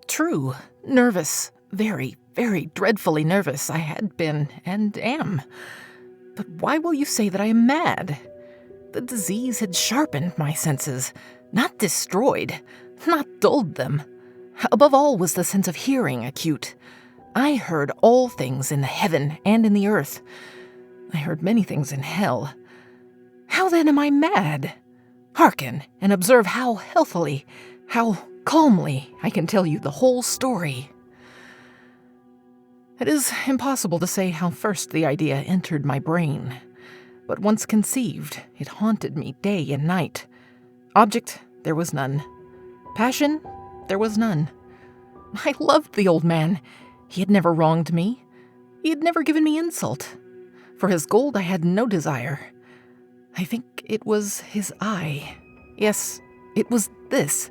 True. Nervous. Very, very dreadfully nervous I had been and am. But why will you say that I am mad? The disease had sharpened my senses, not destroyed, not dulled them. Above all was the sense of hearing acute. I heard all things in the heaven and in the earth. I heard many things in hell. How then am I mad? Hearken and observe how healthily, how calmly I can tell you the whole story. It is impossible to say how first the idea entered my brain, but once conceived, it haunted me day and night. Object, there was none. Passion, there was none. I loved the old man. He had never wronged me. He had never given me insult. For his gold I had no desire. I think it was his eye. Yes, it was this.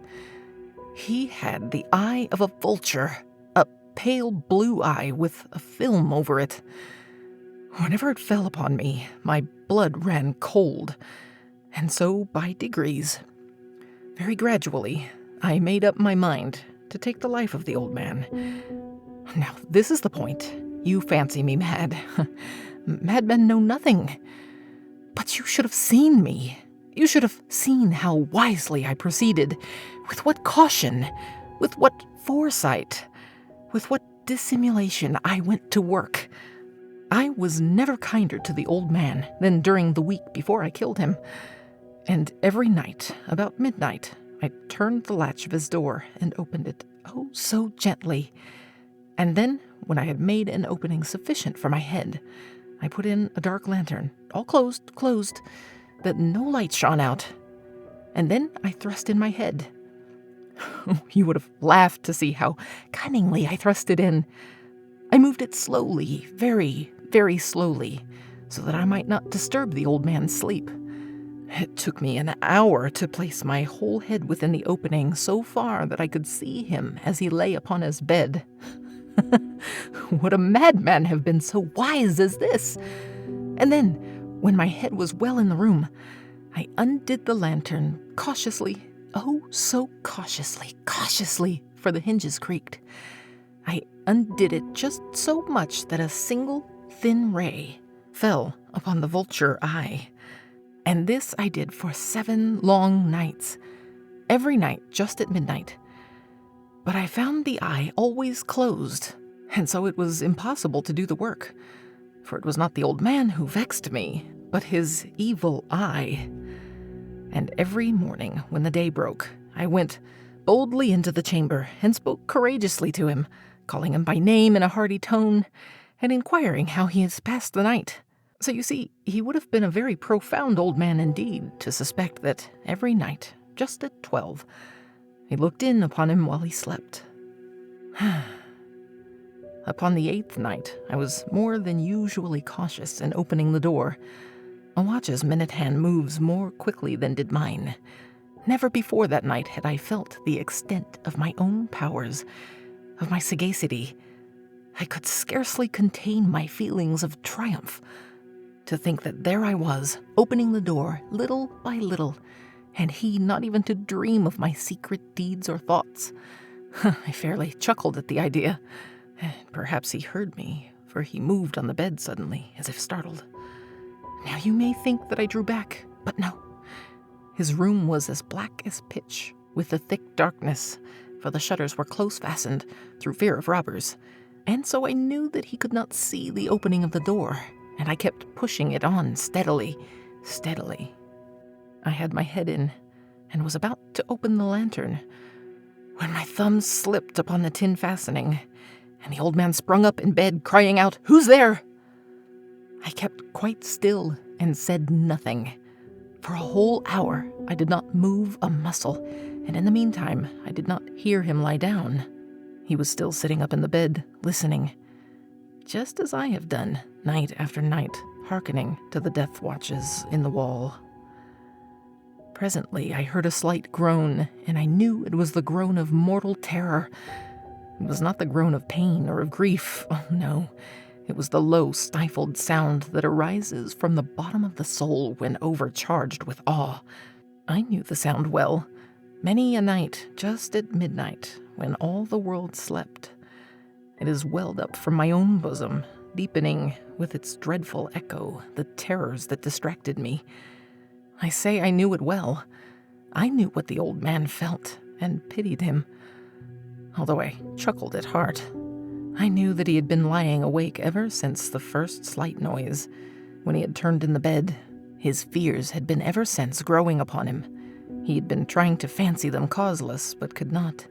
He had the eye of a vulture, a pale blue eye with a film over it. Whenever it fell upon me, my blood ran cold, and so by degrees, very gradually, I made up my mind to take the life of the old man. Now, this is the point. You fancy me mad. Madmen know nothing. But you should have seen me. You should have seen how wisely I proceeded, with what caution, with what foresight, with what dissimulation I went to work. I was never kinder to the old man than during the week before I killed him. And every night, about midnight, I turned the latch of his door and opened it, oh, so gently. And then, when I had made an opening sufficient for my head, I put in a dark lantern, all closed, that no light shone out. And then I thrust in my head. You would have laughed to see how cunningly I thrust it in. I moved it slowly, very, very slowly, so that I might not disturb the old man's sleep. It took me an hour to place my whole head within the opening so far that I could see him as he lay upon his bed. Would a madman have been so wise as this? And then, when my head was well in the room, I undid the lantern cautiously, oh, so cautiously, for the hinges creaked. I undid it just so much that a single thin ray fell upon the vulture eye. And this I did for 7 long nights, every night just at midnight. But I found the eye always closed, and so it was impossible to do the work, for it was not the old man who vexed me, but his evil eye. And every morning when the day broke, I went boldly into the chamber and spoke courageously to him, calling him by name in a hearty tone, and inquiring how he has passed the night. So you see, he would have been a very profound old man indeed to suspect that every night, just at 12, I looked in upon him while he slept. Upon the 8th night, I was more than usually cautious in opening the door. A watch's minute hand moves more quickly than did mine. Never before that night had I felt the extent of my own powers, of my sagacity. I could scarcely contain my feelings of triumph. To think that there I was, opening the door little by little, and he not even to dream of my secret deeds or thoughts. I fairly chuckled at the idea. Perhaps he heard me, for he moved on the bed suddenly, as if startled. Now you may think that I drew back, but no. His room was as black as pitch, with the thick darkness, for the shutters were close fastened, through fear of robbers, and so I knew that he could not see the opening of the door, and I kept pushing it on steadily. I had my head in, and was about to open the lantern, when my thumb slipped upon the tin fastening, and the old man sprung up in bed, crying out, "Who's there?" I kept quite still and said nothing. For a whole hour I did not move a muscle, and in the meantime I did not hear him lie down. He was still sitting up in the bed, listening, just as I have done night after night, hearkening to the death watches in the wall. Presently I heard a slight groan, and I knew it was the groan of mortal terror. It was not the groan of pain or of grief. Oh, no. It was the low, stifled sound that arises from the bottom of the soul when overcharged with awe. I knew the sound well. Many a night, just at midnight, when all the world slept. It has welled up from my own bosom, deepening with its dreadful echo the terrors that distracted me. I say I knew it well. I knew what the old man felt, and pitied him. Although I chuckled at heart, I knew that he had been lying awake ever since the first slight noise. When he had turned in the bed, his fears had been ever since growing upon him. He had been trying to fancy them causeless, but could not.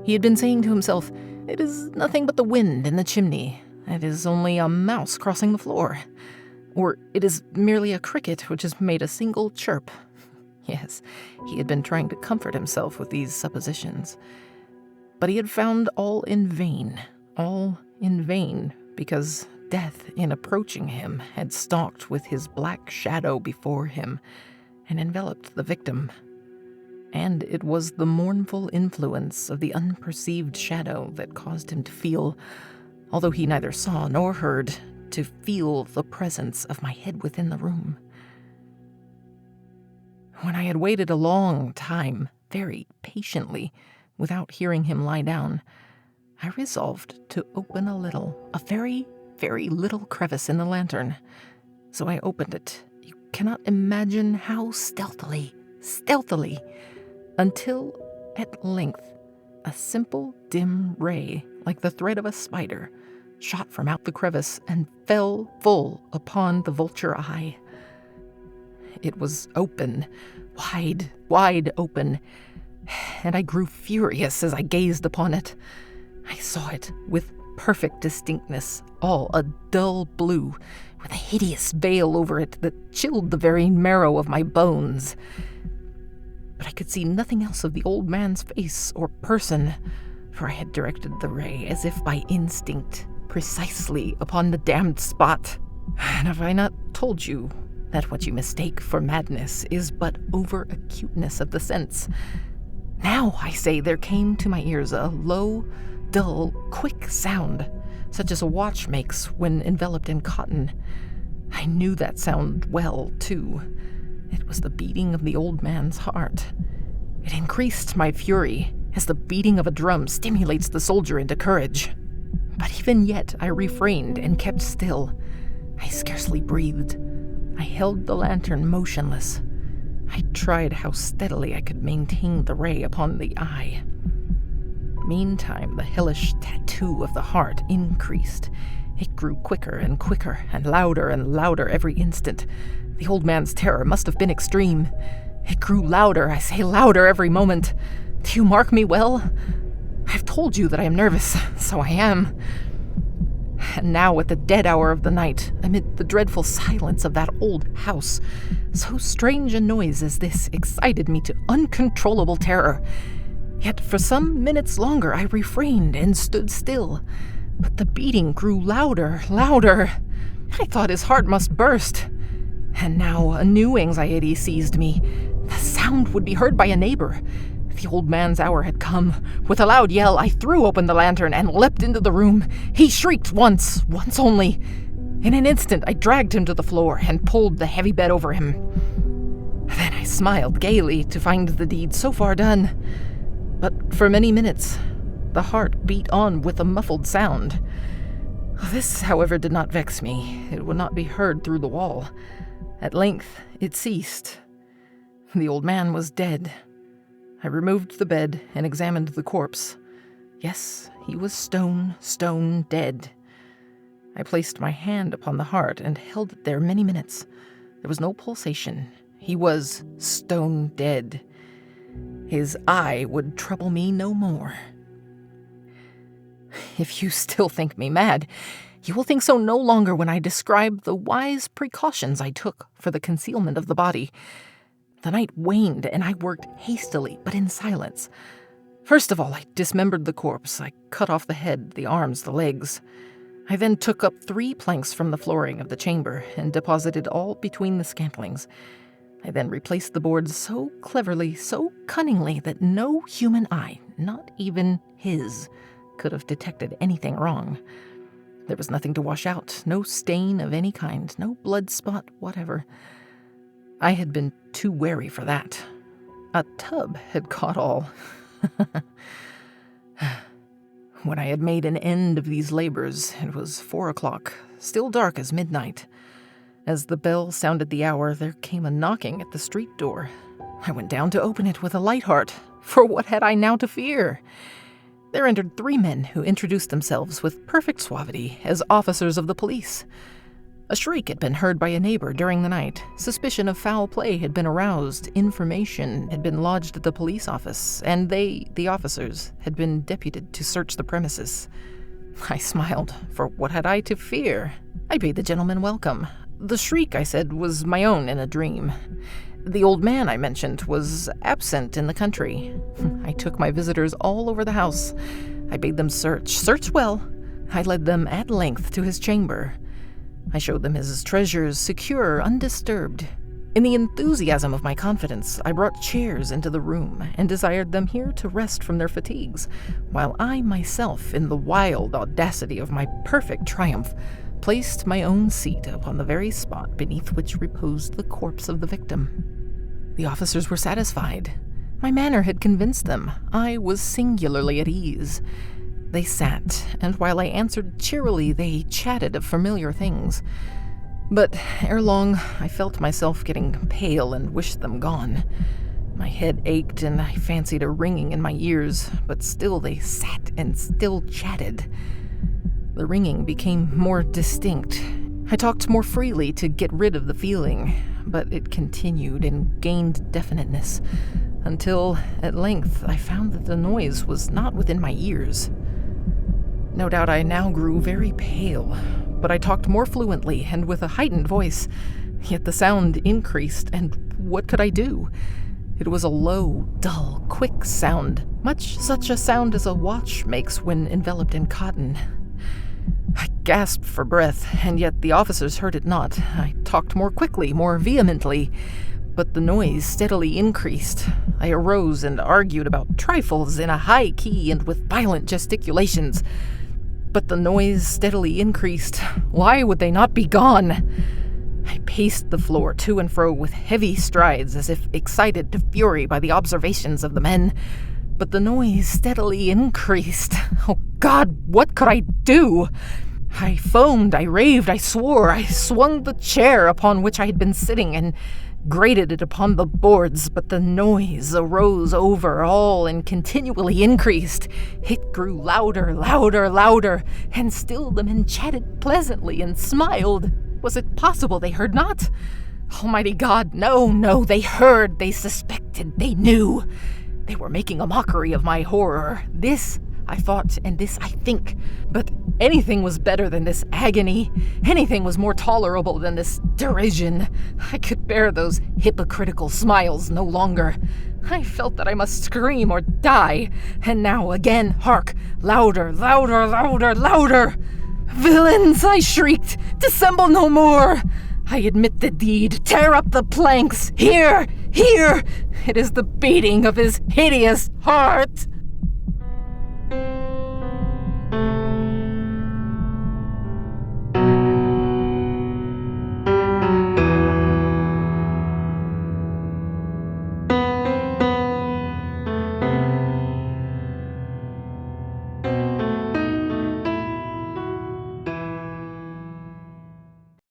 He had been saying to himself, "It is nothing but the wind in the chimney. It is only a mouse crossing the floor. Or it is merely a cricket which has made a single chirp." Yes, he had been trying to comfort himself with these suppositions. But he had found all in vain, because death, in approaching him, had stalked with his black shadow before him and enveloped the victim. And it was the mournful influence of the unperceived shadow that caused him to feel, although he neither saw nor heard, to feel the presence of my head within the room. When I had waited a long time, very patiently, without hearing him lie down, I resolved to open a very, very little crevice in the lantern. So I opened it. You cannot imagine how stealthily, until at length a simple dim ray, like the thread of a spider, shot from out the crevice and fell full upon the vulture eye. It was open, wide open, and I grew furious as I gazed upon it. I saw it with perfect distinctness, all a dull blue, with a hideous veil over it that chilled the very marrow of my bones. But I could see nothing else of the old man's face or person, for I had directed the ray, as if by instinct, precisely upon the damned spot. And have I not told you that what you mistake for madness is but over-acuteness of the sense? Now, I say, there came to my ears a low, dull, quick sound, such as a watch makes when enveloped in cotton. I knew that sound well, too. It was the beating of the old man's heart. It increased my fury, as the beating of a drum stimulates the soldier into courage. But even yet I refrained and kept still. I scarcely breathed. I held the lantern motionless. I tried how steadily I could maintain the ray upon the eye. Meantime, the hellish tattoo of the heart increased. It grew quicker and quicker, and louder every instant. The old man's terror must have been extreme. It grew louder, I say louder every moment. Do you mark me well? I've told you that I am nervous, so I am. And now, at the dead hour of the night, amid the dreadful silence of that old house, so strange a noise as this excited me to uncontrollable terror. Yet for some minutes longer I refrained and stood still. But the beating grew louder. I thought his heart must burst. And now a new anxiety seized me. The sound would be heard by a neighbor. The old man's hour had come. With a loud yell, I threw open the lantern and leapt into the room. He shrieked once only. In an instant, I dragged him to the floor and pulled the heavy bed over him. Then I smiled gaily to find the deed so far done. But for many minutes, the heart beat on with a muffled sound. This, however, did not vex me. It would not be heard through the wall. At length, it ceased. The old man was dead. I removed the bed and examined the corpse. Yes, he was stone dead. I placed my hand upon the heart and held it there many minutes. There was no pulsation. He was stone dead. His eye would trouble me no more. If you still think me mad, you will think so no longer when I describe the wise precautions I took for the concealment of the body. The night waned, and I worked hastily, but in silence. First of all, I dismembered the corpse. I cut off the head, the arms, the legs. I then took up 3 planks from the flooring of the chamber and deposited all between the scantlings. I then replaced the boards so cleverly, so cunningly, that no human eye, not even his, could have detected anything wrong. There was nothing to wash out, no stain of any kind, no blood spot whatever. I had been too wary for that. A tub had caught all. When I had made an end of these labors, it was 4 o'clock, still dark as midnight. As the bell sounded the hour, there came a knocking at the street door. I went down to open it with a light heart, for what had I now to fear? There entered 3 men who introduced themselves with perfect suavity as officers of the police. A shriek had been heard by a neighbor during the night. Suspicion of foul play had been aroused. Information had been lodged at the police office, and they, the officers, had been deputed to search the premises. I smiled, for what had I to fear? I bade the gentleman welcome. The shriek, I said, was my own in a dream. The old man I mentioned was absent in the country. I took my visitors all over the house. I bade them search well. I led them at length to his chamber. I showed them his treasures, secure, undisturbed. In the enthusiasm of my confidence, I brought chairs into the room and desired them here to rest from their fatigues, while I myself, in the wild audacity of my perfect triumph, placed my own seat upon the very spot beneath which reposed the corpse of the victim. The officers were satisfied. My manner had convinced them. I was singularly at ease. They sat, and while I answered cheerily, they chatted of familiar things. But ere long, I felt myself getting pale and wished them gone. My head ached, and I fancied a ringing in my ears, but still they sat and still chatted. The ringing became more distinct. I talked more freely to get rid of the feeling, but it continued and gained definiteness, until, at length, I found that the noise was not within my ears. No doubt I now grew very pale, but I talked more fluently and with a heightened voice. Yet the sound increased, and what could I do? It was a low, dull, quick sound, much such a sound as a watch makes when enveloped in cotton. I gasped for breath, and yet the officers heard it not. I talked more quickly, more vehemently, but the noise steadily increased. I arose and argued about trifles in a high key and with violent gesticulations. But the noise steadily increased. Why would they not be gone? I paced the floor to and fro with heavy strides, as if excited to fury by the observations of the men. But the noise steadily increased. Oh God, what could I do? I foamed, I raved, I swore. I swung the chair upon which I had been sitting and grated it upon the boards, but the noise arose over all and continually increased. It grew louder, louder, louder, and still the men chatted pleasantly and smiled. Was it possible they heard not? Almighty God, no, they heard, they suspected, they knew. They were making a mockery of my horror. This I thought, and this I think. But anything was better than this agony. Anything was more tolerable than this derision. I could bear those hypocritical smiles no longer. I felt that I must scream or die. And now again, hark! Louder, louder, louder, louder! Villains, I shrieked! Dissemble no more! I admit the deed. Tear up the planks! Here! Here! It is the beating of his hideous heart!